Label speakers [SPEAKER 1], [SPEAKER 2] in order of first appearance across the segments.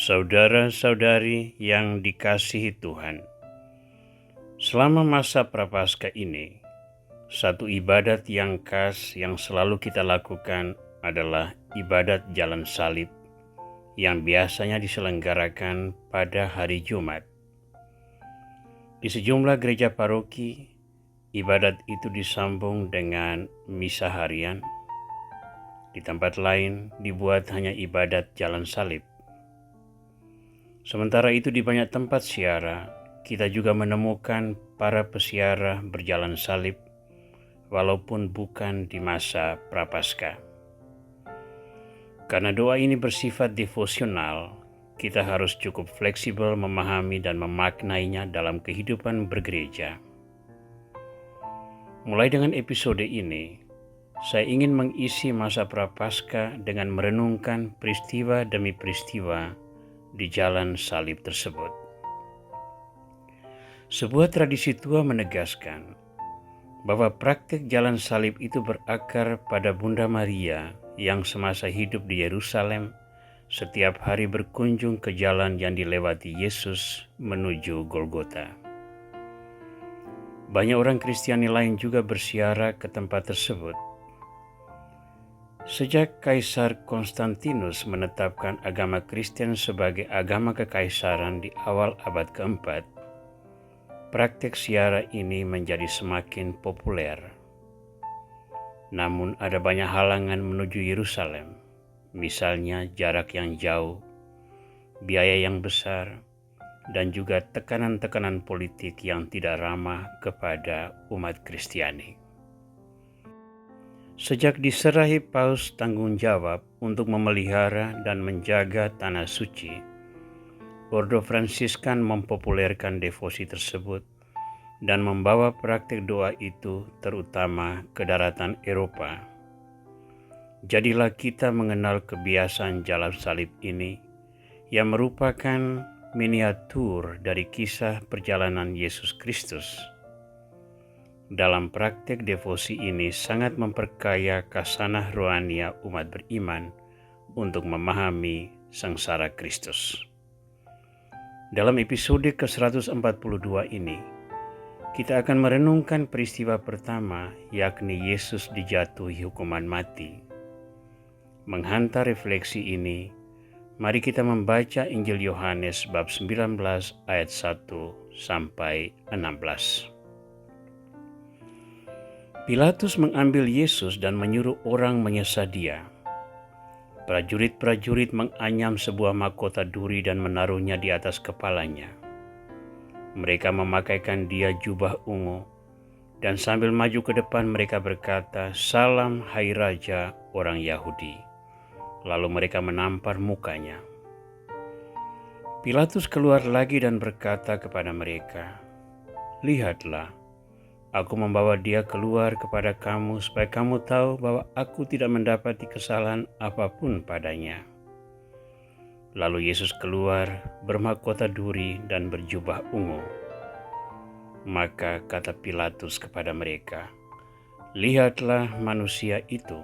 [SPEAKER 1] Saudara-saudari yang dikasihi Tuhan, selama masa Prapaskah ini, satu ibadat yang khas yang selalu kita lakukan adalah ibadat jalan salib yang biasanya diselenggarakan pada hari Jumat. Di sejumlah gereja paroki, ibadat itu disambung dengan misa harian. Di tempat lain dibuat hanya ibadat jalan salib. Sementara itu di banyak tempat siara, kita juga menemukan para pesiara berjalan salib, walaupun bukan di masa Prapaskah. Karena doa ini bersifat devosional, kita harus cukup fleksibel memahami dan memaknainya dalam kehidupan bergereja. Mulai dengan episode ini, saya ingin mengisi masa Prapaskah dengan merenungkan peristiwa demi peristiwa di jalan salib tersebut. Sebuah tradisi tua menegaskan bahwa praktik jalan salib itu berakar pada Bunda Maria yang semasa hidup di Yerusalem setiap hari berkunjung ke jalan yang dilewati Yesus menuju Golgota. Banyak orang Kristiani lain juga bersiara ke tempat tersebut. Sejak Kaisar Konstantinus menetapkan agama Kristen sebagai agama kekaisaran di awal abad keempat, praktik siara ini menjadi semakin populer. Namun ada banyak halangan menuju Yerusalem, misalnya jarak yang jauh, biaya yang besar, dan juga tekanan-tekanan politik yang tidak ramah kepada umat Kristiani. Sejak diserahi Paus tanggung jawab untuk memelihara dan menjaga tanah suci, Ordo Fransiskan mempopulerkan devosi tersebut dan membawa praktik doa itu terutama ke daratan Eropa. Jadilah kita mengenal kebiasaan jalan salib ini yang merupakan miniatur dari kisah perjalanan Yesus Kristus. Dalam praktik devosi ini sangat memperkaya kasanah rohania umat beriman untuk memahami sengsara Kristus. Dalam episode ke-142 ini, kita akan merenungkan peristiwa pertama, yakni Yesus dijatuhi hukuman mati. Menghantar refleksi ini, mari kita membaca Injil Yohanes bab 19 ayat 1 sampai 16. Pilatus mengambil Yesus dan menyuruh orang menyesah dia. Prajurit-prajurit menganyam sebuah mahkota duri dan menaruhnya di atas kepalanya. Mereka memakaikan dia jubah ungu, dan sambil maju ke depan mereka berkata, "Salam hai Raja orang Yahudi." Lalu mereka menampar mukanya. Pilatus keluar lagi dan berkata kepada mereka, "Lihatlah, aku membawa dia keluar kepada kamu supaya kamu tahu bahwa aku tidak mendapati kesalahan apapun padanya." Lalu Yesus keluar bermahkota duri dan berjubah ungu. Maka kata Pilatus kepada mereka, "Lihatlah manusia itu."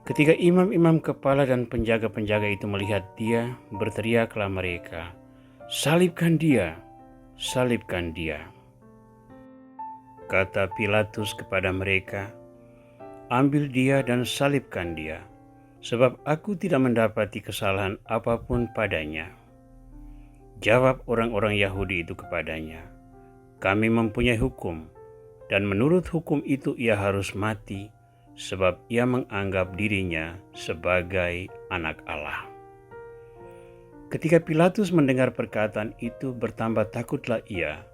[SPEAKER 1] Ketika imam-imam kepala dan penjaga-penjaga itu melihat dia, berteriaklah mereka, "Salibkan dia! Salibkan dia!" Kata Pilatus kepada mereka, "Ambil dia dan salibkan dia, sebab aku tidak mendapati kesalahan apapun padanya." Jawab orang-orang Yahudi itu kepadanya, "Kami mempunyai hukum, dan menurut hukum itu ia harus mati, sebab ia menganggap dirinya sebagai anak Allah." Ketika Pilatus mendengar perkataan itu, bertambah takutlah ia.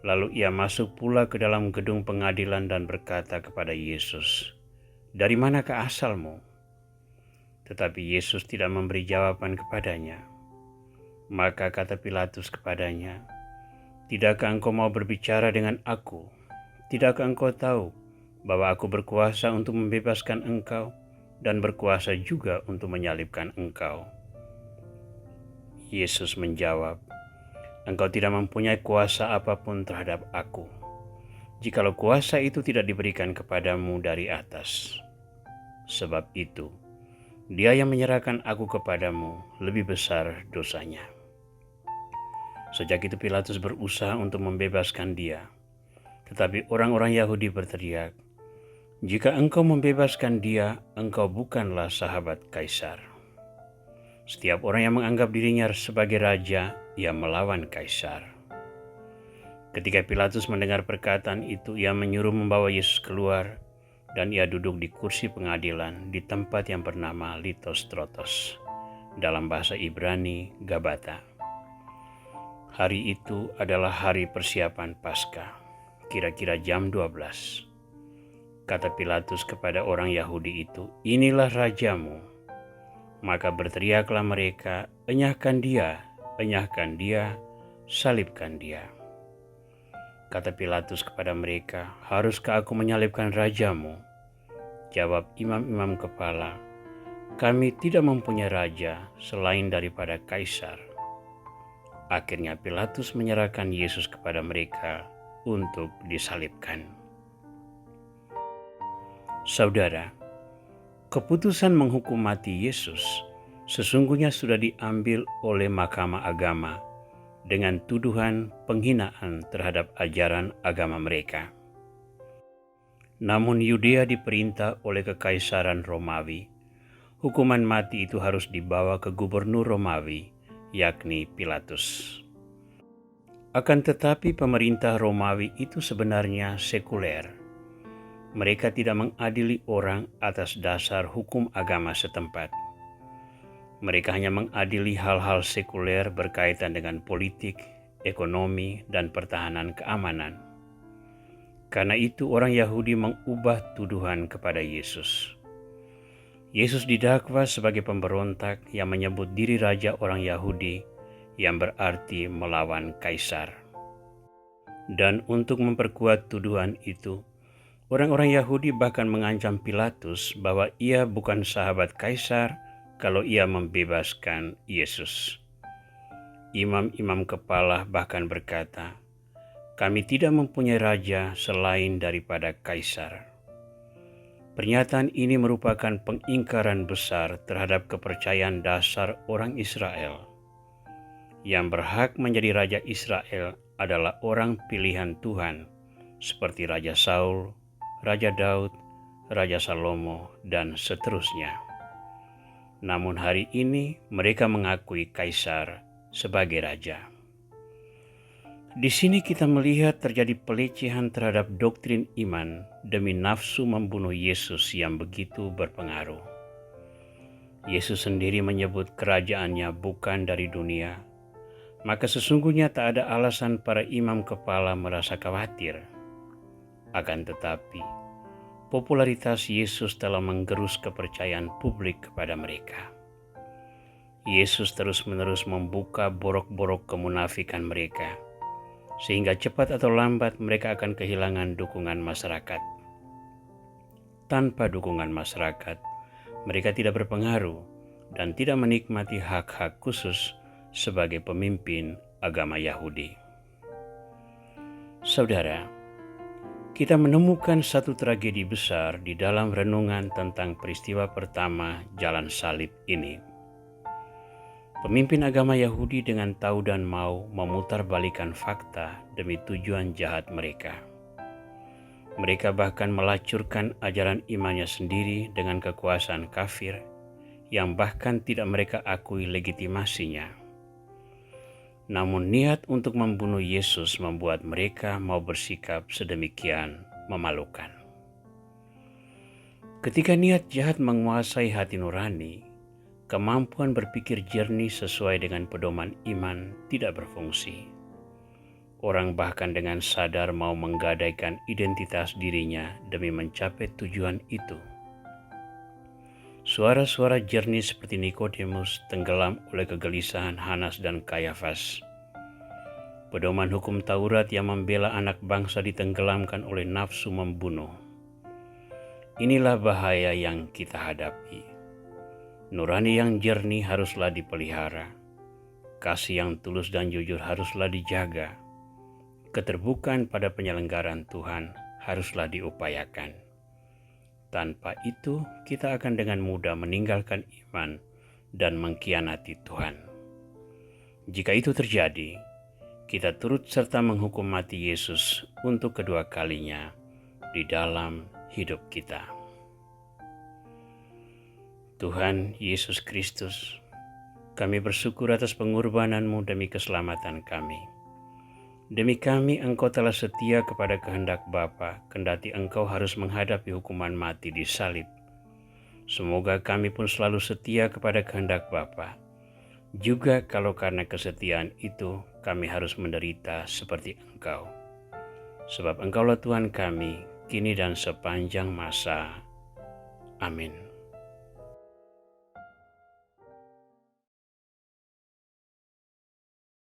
[SPEAKER 1] Lalu ia masuk pula ke dalam gedung pengadilan dan berkata kepada Yesus, "Dari manakah asalmu?" Tetapi Yesus tidak memberi jawaban kepadanya. Maka kata Pilatus kepadanya, "Tidakkah engkau mau berbicara dengan aku? Tidakkah engkau tahu bahwa aku berkuasa untuk membebaskan engkau dan berkuasa juga untuk menyalibkan engkau?" Yesus menjawab, "Engkau tidak mempunyai kuasa apapun terhadap aku, jikalau kuasa itu tidak diberikan kepadamu dari atas. Sebab itu, Dia yang menyerahkan aku kepadamu lebih besar dosanya." Sejak itu Pilatus berusaha untuk membebaskan dia. Tetapi orang-orang Yahudi berteriak, "Jika engkau membebaskan dia, engkau bukanlah sahabat Kaisar." Setiap orang yang menganggap dirinya sebagai raja, ia melawan Kaisar. Ketika Pilatus mendengar perkataan itu, ia menyuruh membawa Yesus keluar, dan ia duduk di kursi pengadilan di tempat yang bernama Litostrotos, dalam bahasa Ibrani Gabata. Hari itu adalah hari persiapan Paskah, kira-kira jam 12. Kata Pilatus kepada orang Yahudi itu, "Inilah rajamu." Maka berteriaklah mereka, enyahkan dia, salibkan dia." Kata Pilatus kepada mereka, "Haruskah aku menyalibkan rajamu?" Jawab imam-imam kepala, "Kami tidak mempunyai raja selain daripada Kaisar." Akhirnya Pilatus menyerahkan Yesus kepada mereka untuk disalibkan. Saudara, keputusan menghukum mati Yesus sesungguhnya sudah diambil oleh Mahkamah Agama dengan tuduhan penghinaan terhadap ajaran agama mereka. Namun Yudea diperintah oleh Kekaisaran Romawi. Hukuman mati itu harus dibawa ke gubernur Romawi, yakni Pilatus. Akan tetapi pemerintah Romawi itu sebenarnya sekuler. Mereka tidak mengadili orang atas dasar hukum agama setempat. Mereka hanya mengadili hal-hal sekuler berkaitan dengan politik, ekonomi, dan pertahanan keamanan. Karena itu orang Yahudi mengubah tuduhan kepada Yesus. Yesus didakwa sebagai pemberontak yang menyebut diri raja orang Yahudi, yang berarti melawan Kaisar. Dan untuk memperkuat tuduhan itu, orang-orang Yahudi bahkan mengancam Pilatus bahwa ia bukan sahabat Kaisar kalau ia membebaskan Yesus. Imam-imam kepala bahkan berkata, "Kami tidak mempunyai raja selain daripada Kaisar." Pernyataan ini merupakan pengingkaran besar terhadap kepercayaan dasar orang Israel. Yang berhak menjadi raja Israel adalah orang pilihan Tuhan, seperti Raja Saul, Raja Daud, Raja Salomo, dan seterusnya. Namun hari ini mereka mengakui Kaisar sebagai raja. Di sini kita melihat terjadi pelecehan terhadap doktrin iman demi nafsu membunuh Yesus yang begitu berpengaruh. Yesus sendiri menyebut kerajaannya bukan dari dunia, maka sesungguhnya tak ada alasan para imam kepala merasa khawatir. Akan tetapi, popularitas Yesus telah menggerus kepercayaan publik kepada mereka. Yesus terus-menerus membuka borok-borok kemunafikan mereka, sehingga cepat atau lambat mereka akan kehilangan dukungan masyarakat. Tanpa dukungan masyarakat, mereka tidak berpengaruh dan tidak menikmati hak-hak khusus sebagai pemimpin agama Yahudi. Saudara, kita menemukan satu tragedi besar di dalam renungan tentang peristiwa pertama jalan salib ini. Pemimpin agama Yahudi dengan tahu dan mau memutarbalikkan fakta demi tujuan jahat mereka. Mereka bahkan melacurkan ajaran imannya sendiri dengan kekuasaan kafir yang bahkan tidak mereka akui legitimasinya. Namun niat untuk membunuh Yesus membuat mereka mau bersikap sedemikian memalukan. Ketika niat jahat menguasai hati nurani, kemampuan berpikir jernih sesuai dengan pedoman iman tidak berfungsi. Orang bahkan dengan sadar mau menggadaikan identitas dirinya demi mencapai tujuan itu. Suara-suara jernih seperti Nikodemus tenggelam oleh kegelisahan Hanas dan Kayafas. Pedoman hukum Taurat yang membela anak bangsa ditenggelamkan oleh nafsu membunuh. Inilah bahaya yang kita hadapi. Nurani yang jernih haruslah dipelihara. Kasih yang tulus dan jujur haruslah dijaga. Keterbukaan pada penyelenggaraan Tuhan haruslah diupayakan. Tanpa itu, kita akan dengan mudah meninggalkan iman dan mengkhianati Tuhan. Jika itu terjadi, kita turut serta menghukum mati Yesus untuk kedua kalinya di dalam hidup kita. Tuhan Yesus Kristus, kami bersyukur atas pengorbanan-Mu demi keselamatan kami. Demi kami Engkau telah setia kepada kehendak Bapa, kendati Engkau harus menghadapi hukuman mati di salib. Semoga kami pun selalu setia kepada kehendak Bapa. Juga kalau karena kesetiaan itu kami harus menderita seperti Engkau. Sebab Engkaulah Tuhan kami, kini dan sepanjang masa. Amin.